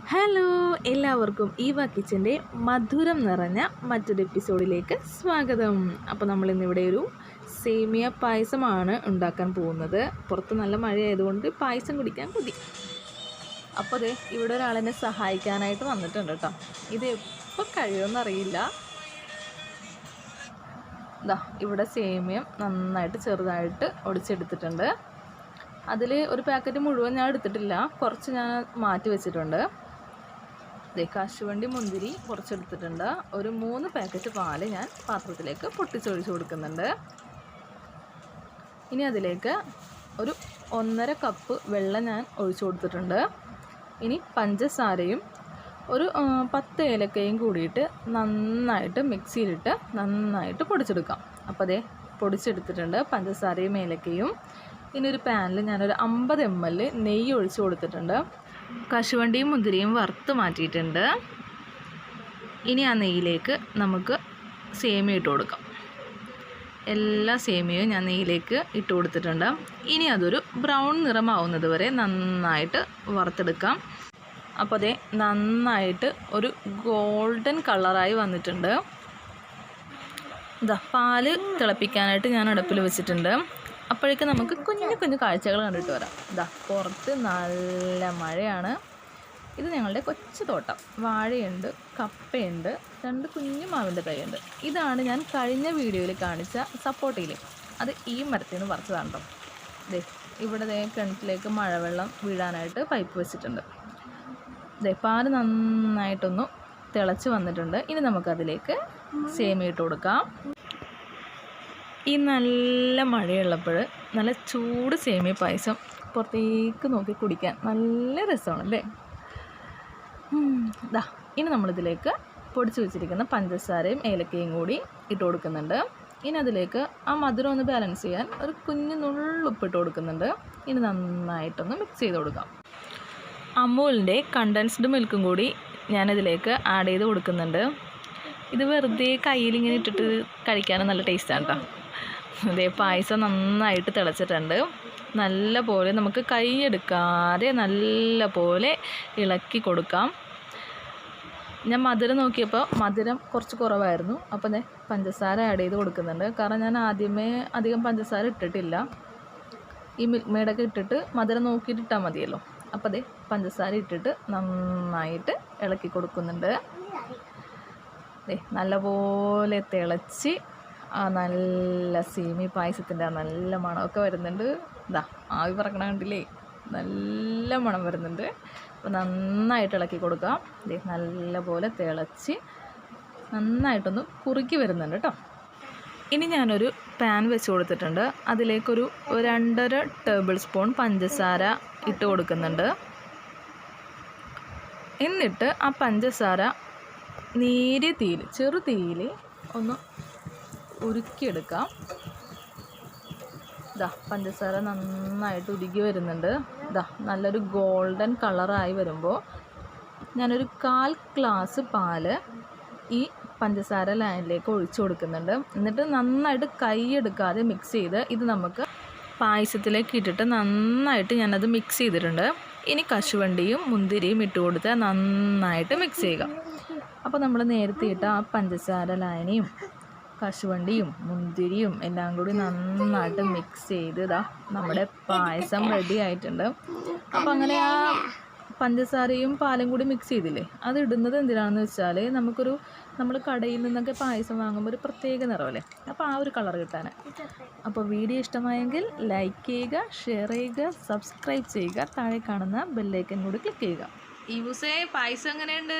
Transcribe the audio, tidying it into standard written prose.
Hello, എല്ലാവർക്കും Eva കിച്ചൻ്റെ മധുരം നിറഞ്ഞ മറ്റൊരു എപ്പിസോഡിലേക്ക് സ്വാഗതം. അപ്പോൾ നമ്മളിന്നിവിടെ ഒരു സേമിയ പായസമാണ് ഉണ്ടാക്കാൻ പോകുന്നത്. പുറത്ത് നല്ല മഴയായതുകൊണ്ട് പായസം കുടിക്കാൻ കൊതി. അപ്പോൾ അതെ, ഇവിടെ ഒരാളെന്നെ സഹായിക്കാനായിട്ട് വന്നിട്ടുണ്ട് കേട്ടോ. ഇത് എപ്പോൾ കഴിയുമെന്നറിയില്ല. ഇതാ ഇവിടെ സേമിയം നന്നായിട്ട് ചെറുതായിട്ട് ഒടിച്ചെടുത്തിട്ടുണ്ട്. അതിൽ ഒരു പാക്കറ്റ് മുഴുവൻ ഞാൻ എടുത്തിട്ടില്ല, കുറച്ച് ഞാൻ മാറ്റി വെച്ചിട്ടുണ്ട്. കശുവണ്ടി മുന്തിരി കുറച്ചെടുത്തിട്ടുണ്ട്. ഒരു 3 പാക്കറ്റ് പാല് ഞാൻ പാത്രത്തിലേക്ക് പൊട്ടിച്ചൊഴിച്ച് കൊടുക്കുന്നുണ്ട്. ഇനി അതിലേക്ക് ഒരു 1.5 കപ്പ് വെള്ളം ഞാൻ ഒഴിച്ചു കൊടുത്തിട്ടുണ്ട്. ഇനി പഞ്ചസാരയും ഒരു 10 ഏലക്കയും കൂടിയിട്ട് നന്നായിട്ട് മിക്സിയിലിട്ട് നന്നായിട്ട് പൊടിച്ചെടുക്കാം. അപ്പോൾ അതേ പൊടിച്ചെടുത്തിട്ടുണ്ട് പഞ്ചസാരയും ഏലക്കയും. ഇനി ഒരു പാനിൽ ഞാനൊരു 50 ml നെയ്യ് ഒഴിച്ച് കൊടുത്തിട്ടുണ്ട്. കശുവണ്ടിയും മുന്തിരിയും വറുത്ത് മാറ്റിയിട്ടുണ്ട്. ഇനി ആ നെയ്യിലേക്ക് നമുക്ക് സേമിയ ഇട്ട് കൊടുക്കാം. എല്ലാ സേമിയയും ഞാൻ നെയ്യിലേക്ക് ഇട്ട് കൊടുത്തിട്ടുണ്ട്. ഇനി അതൊരു ബ്രൗൺ നിറമാവുന്നത് വരെ നന്നായിട്ട് വറുത്തെടുക്കാം. അപ്പോൾ അതേ നന്നായിട്ട് ഒരു ഗോൾഡൻ കളറായി വന്നിട്ടുണ്ട്. ഇതാ പാല് തിളപ്പിക്കാനായിട്ട് ഞാൻ അടുപ്പിൽ വെച്ചിട്ടുണ്ട്. അപ്പോഴേക്കും നമുക്ക് കുഞ്ഞു കുഞ്ഞു കാഴ്ചകൾ കണ്ടിട്ട് വരാം. ഇതാ പുറത്ത് നല്ല മഴയാണ്. ഇത് ഞങ്ങളുടെ കൊച്ചു തോട്ടം. വാഴയുണ്ട്, കപ്പയുണ്ട്, 2 കുഞ്ഞു മാവിൻ്റെ തൈയുണ്ട്. ഇതാണ് ഞാൻ കഴിഞ്ഞ വീഡിയോയിൽ കാണിച്ച സപ്പോട്ടയിൽ. അത് ഈ മരത്തിൽ നിന്ന് പറിച്ചതാണ് കേട്ടോ. ദേ ഇവിടെ കിണറ്റിലേക്ക് മഴവെള്ളം വീഴാനായിട്ട് പൈപ്പ് വെച്ചിട്ടുണ്ട്. ദേ പാല് നന്നായിട്ടൊന്ന് തിളച്ച് വന്നിട്ടുണ്ട്. ഇനി നമുക്കതിലേക്ക് സേമിയ ഇട്ട് കൊടുക്കാം. ഈ നല്ല മഴയുള്ളപ്പോൾ നല്ല ചൂട് സേമിയ പായസം പുറത്തേക്ക് നോക്കി കുടിക്കാൻ നല്ല രസമാണല്ലേ. ഇനി നമ്മളിതിലേക്ക് പൊടിച്ച് വെച്ചിരിക്കുന്ന പഞ്ചസാരയും ഏലക്കയും കൂടി ഇട്ട് കൊടുക്കുന്നുണ്ട്. ഇനി അതിലേക്ക് ആ മധുരം ഒന്ന് ബാലൻസ് ചെയ്യാൻ ഒരു കുഞ്ഞു നുള്ളുപ്പിട്ട് കൊടുക്കുന്നുണ്ട്. ഇനി നന്നായിട്ടൊന്ന് മിക്സ് ചെയ്ത് കൊടുക്കാം. അമൂലിൻ്റെ കണ്ടൻസ്ഡ് മിൽക്കും കൂടി ഞാനിതിലേക്ക് ആഡ് ചെയ്ത് കൊടുക്കുന്നുണ്ട്. ഇത് വെറുതെ കയ്യിലിങ്ങനെ ഇട്ടിട്ട് കഴിക്കാനും നല്ല ടേസ്റ്റാണ് കേട്ടോ. അതേ പായസം നന്നായിട്ട് തിളച്ചിട്ടുണ്ട്. നല്ല പോലെ നമുക്ക് കൈയെടുക്കാതെ നല്ല പോലെ ഇളക്കി കൊടുക്കാം. ഞാൻ മധുരം നോക്കിയപ്പോൾ മധുരം കുറച്ച് കുറവായിരുന്നു. അപ്പോൾ ഞാൻ പഞ്ചസാര ആഡ് ചെയ്ത് കൊടുക്കുന്നുണ്ട്. കാരണം ഞാൻ ആദ്യമേ അധികം പഞ്ചസാര ഇട്ടിട്ടില്ല. ഈ മിൽക്ക് മെയ്ഡൊക്കെ ഇട്ടിട്ട് മധുരം നോക്കിയിട്ട് ഇട്ടാൽ മതിയല്ലോ. അപ്പോൾ അതേ പഞ്ചസാര ഇട്ടിട്ട് നന്നായിട്ട് ഇളക്കി കൊടുക്കുന്നുണ്ട്. നല്ലപോലെ തിളച്ച് ആ നല്ല സേമിയ പായസത്തിൻ്റെ നല്ല മണമൊക്കെ വരുന്നുണ്ട്. ഇതാ ആവി പറക്കണ കണ്ടില്ലേ, നല്ല മണം വരുന്നുണ്ട്. അപ്പോൾ നന്നായിട്ട് ഇളക്കി കൊടുക്കാം. നല്ല പോലെ തിളച്ച് നന്നായിട്ടൊന്ന് കുറുക്കി വരുന്നുണ്ട് കേട്ടോ. ഇനി ഞാനൊരു പാൻ വെച്ച് കൊടുത്തിട്ടുണ്ട്. അതിലേക്കൊരു 2.5 ടേബിൾ സ്പൂൺ പഞ്ചസാര ഇട്ട് കൊടുക്കുന്നുണ്ട്. എന്നിട്ട് ആ പഞ്ചസാര നേരിയ തീയിൽ, ചെറു തീയിൽ ഒന്ന് ഉരുക്കിയെടുക്കാം. ഇതാ പഞ്ചസാര നന്നായിട്ട് ഉരുകി വരുന്നുണ്ട്. ഇതാ നല്ലൊരു ഗോൾഡൻ കളറായി വരുമ്പോൾ ഞാനൊരു 1/4 ഗ്ലാസ് പാല് ഈ പഞ്ചസാര ലൈനിലേക്ക് ഒഴിച്ചു കൊടുക്കുന്നുണ്ട്. എന്നിട്ട് നന്നായിട്ട് കൈയെടുക്കാതെ മിക്സ് ചെയ്ത് ഇത് നമുക്ക് പായസത്തിലേക്ക് ഇട്ടിട്ട് നന്നായിട്ട് ഞാനത് മിക്സ് ചെയ്തിട്ടുണ്ട്. ഇനി കശുവണ്ടിയും മുന്തിരിയും ഇട്ട് കൊടുത്ത് നന്നായിട്ട് മിക്സ് ചെയ്യുക. അപ്പോൾ നമ്മൾ നേരത്തെ ഇട്ട ആ പഞ്ചസാര ലൈനിയും കശുവണ്ടിയും മുന്തിരിയും എല്ലാം കൂടി നന്നായിട്ട് മിക്സ് ചെയ്ത് ഇതാ നമ്മുടെ പായസം റെഡി ആയിട്ടുണ്ട്. അപ്പോൾ അങ്ങനെ ആ പഞ്ചസാരയും പാലും കൂടി മിക്സ് ചെയ്തില്ലേ, അത് ഇടുന്നത് എന്തിനാണെന്ന് വെച്ചാൽ നമ്മൾ കടയിൽ നിന്നൊക്കെ പായസം വാങ്ങുമ്പോൾ ഒരു പ്രത്യേക നിറമല്ലേ, അപ്പോൾ ആ ഒരു കളർ കിട്ടാൻ. അപ്പോൾ വീഡിയോ ഇഷ്ടമായെങ്കിൽ ലൈക്ക് ചെയ്യുക, ഷെയർ ചെയ്യുക, സബ്സ്ക്രൈബ് ചെയ്യുക, താഴെ കാണുന്ന ബെല്ലൈക്കൻ കൂടി ക്ലിക്ക് ചെയ്യുക. ഈ പായസം എങ്ങനെയുണ്ട്?